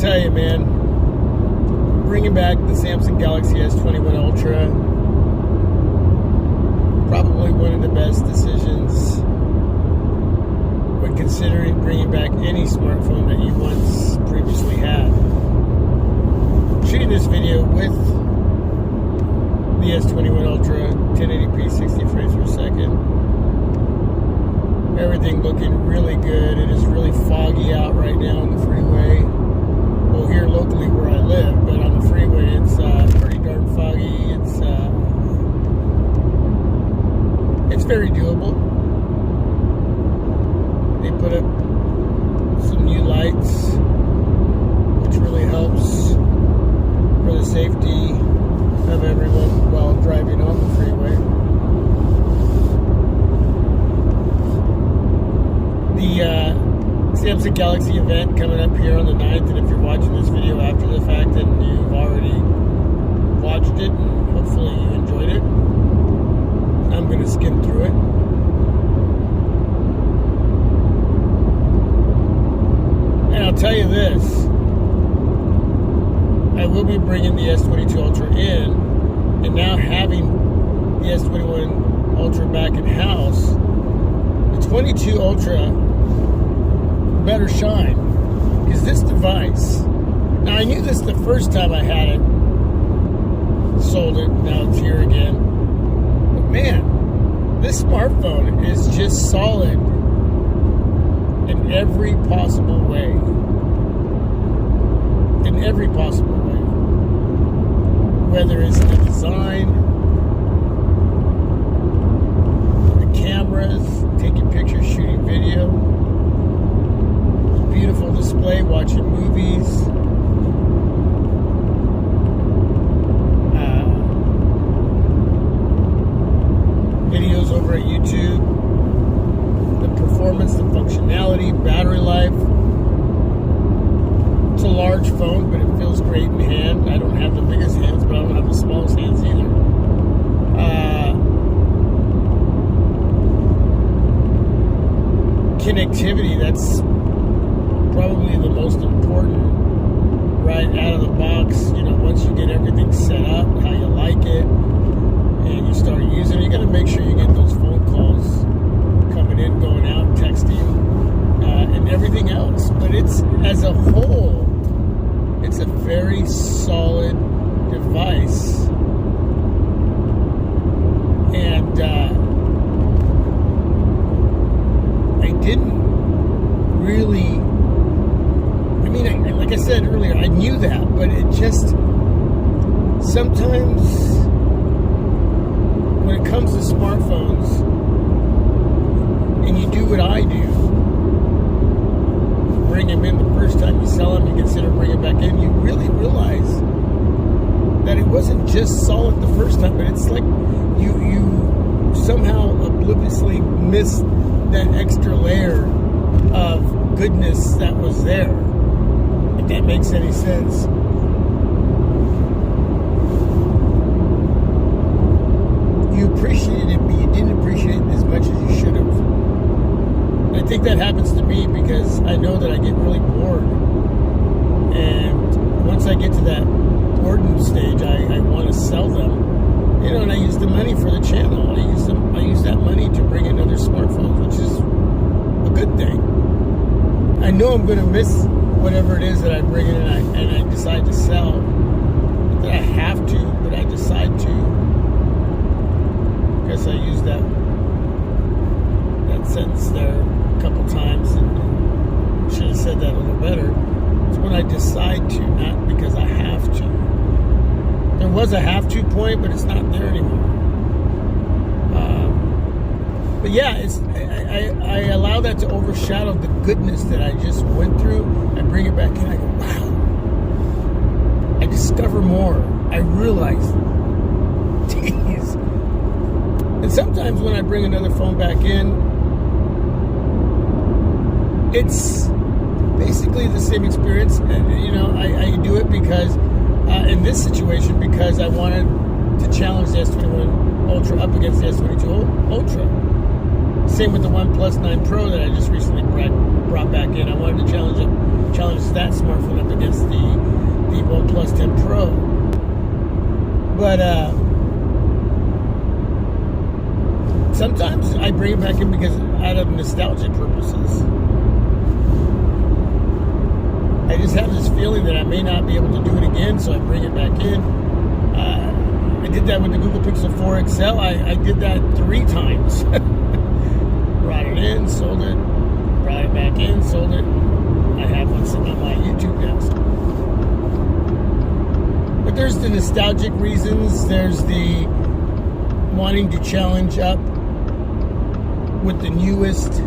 tell you, man, bringing back the Samsung Galaxy S21 Ultra, probably one of the best decisions when considering bringing back any smartphone that you once previously had. Shooting this video with the S21 Ultra, 1080p, 60 frames per second. Everything looking really good. It is really foggy out right now on the freeway. Well, here locally where I live, but on the freeway it's pretty darn foggy. It's very doable. They put up some new lights, which really helps for the safety of everyone while driving on the freeway. The Samsung Galaxy event coming up here on the 9th, and if you're watching this video after the fact, then you've already watched it, and hopefully you enjoyed it. I'm going to skim through it. And I'll tell you this, I will be bringing the S22 Ultra in, and now having the S21 Ultra back in house, the 22 Ultra better shine, because this device, now I knew this the first time I had it, sold it, now it's here again, but man, this smartphone is just solid in every possible way. In every possible way. Whether it's the design, the cameras, taking pictures, shooting video, beautiful display, watching movies, videos over at YouTube, the performance, the functionality, battery life. It's a large phone, but it feels great in hand. I don't have the biggest hands, but I don't have the smallest hands either. Connectivity, that's probably the most important right out of the box. You know, once you get everything set up, how you like it, and you start using it, you got to make sure you get those phone calls coming in, going out, texting, and everything else. But it's, as a whole, it's a very solid device. And I didn't really, I mean, like I said earlier, I knew that, but it just, sometimes when it comes to smartphones, and you do what I do, bring them in the first time you sell them, you consider bringing them back in, you really realize that it wasn't just solid the first time, but it's like you somehow obliviously missed that extra layer of goodness that was there, if that makes any sense. You appreciated it, but you didn't appreciate it as much as you should have. I think that happens to me because I know that I get really bored, and once I get to that boredom stage, I want to sell them, you know, and I use the money for the channel. I use that money to bring in other smartphones, which is a good thing. I know I'm going to miss whatever it is that I bring in and I decide to sell. Not that I have to, but I decide to. I guess I used that sentence there a couple times and should have said that a little better. It's when I decide to, not because I have to. There was a have to point, but it's not there anymore. But yeah, I allow that to overshadow the goodness that I just went through. I bring it back in, I go, wow. I discover more. I realize, geez. And sometimes when I bring another phone back in, it's basically the same experience. And, you know, I do it because, in this situation, because I wanted to challenge the S21 Ultra up against the S22 Ultra. Same with the OnePlus 9 Pro that I just recently brought back in. I wanted to challenge that smartphone up against the OnePlus 10 Pro. But sometimes I bring it back in because out of nostalgia purposes. I just have this feeling that I may not be able to do it again, so I bring it back in. I did that with the Google Pixel 4 XL. I did that 3 times. Brought it in, sold it, brought it back in, sold it. I have one sitting on my YouTube desk. But there's the nostalgic reasons. There's the wanting to challenge up with the newest,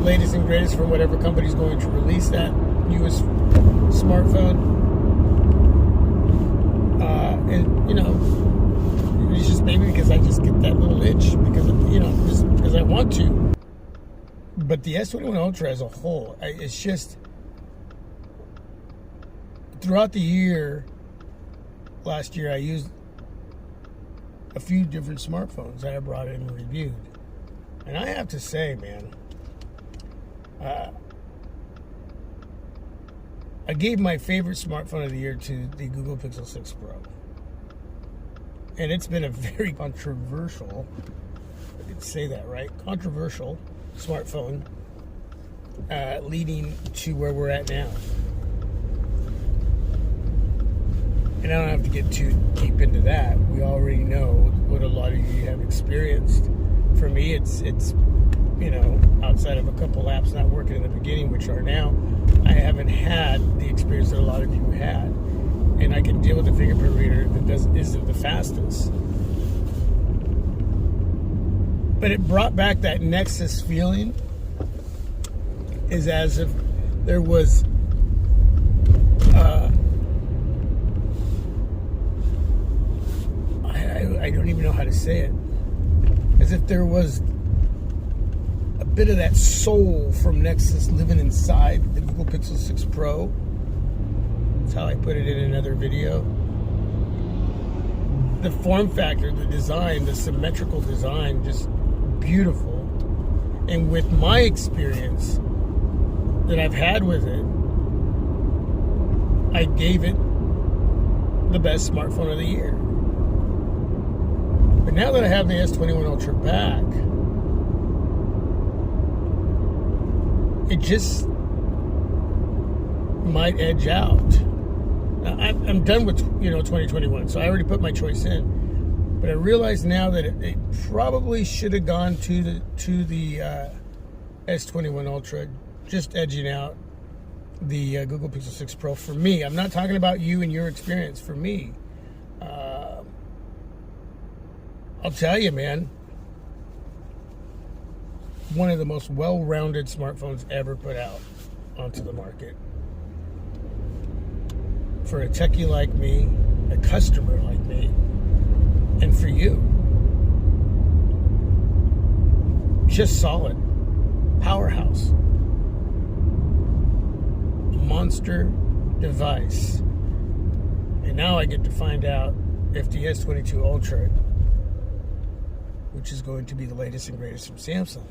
latest and greatest from whatever company's going to release that newest smartphone. And, you know, it's just maybe because I just get that little itch because, just because I want to. But the S21 Ultra as a whole, it's just, throughout the year, last year, I used a few different smartphones that I brought in and reviewed. And I have to say, man, I gave my favorite smartphone of the year to the Google Pixel 6 Pro. And it's been a very controversial, I can say that right, controversial smartphone leading to where we're at now. And I don't have to get too deep into that. We already know what a lot of you have experienced. For me, it's outside of a couple apps not working in the beginning, which are now, I haven't had the experience that a lot of you had. And I can deal with a fingerprint reader that isn't the fastest. But it brought back that Nexus feeling, is as if there was I don't even know how to say it. As if there was a bit of that soul from Nexus living inside the Google Pixel 6 Pro. That's how I put it in another video. The form factor, the design, the symmetrical design, just beautiful. And with my experience that I've had with it, I gave it the best smartphone of the year. But now that I have the S21 Ultra back, it just might edge out. Now, I'm done with 2021, so I already put my choice in. But I realize now that it probably should have gone to the S21 Ultra, just edging out the Google Pixel 6 Pro for me. I'm not talking about you and your experience. For me, I'll tell you, man, one of the most well-rounded smartphones ever put out onto the market. For a techie like me, a customer like me, and for you. Just solid. Powerhouse. Monster device. And now I get to find out if the S22 Ultra, which is going to be the latest and greatest from Samsung,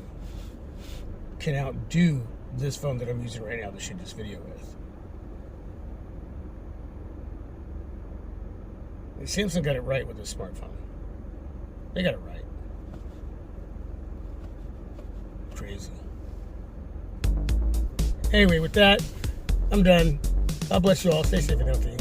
can outdo this phone that I'm using right now to shoot this video with. Samsung got it right with this smartphone. They got it right. Crazy. Anyway, with that, I'm done. God bless you all. Stay safe and healthy.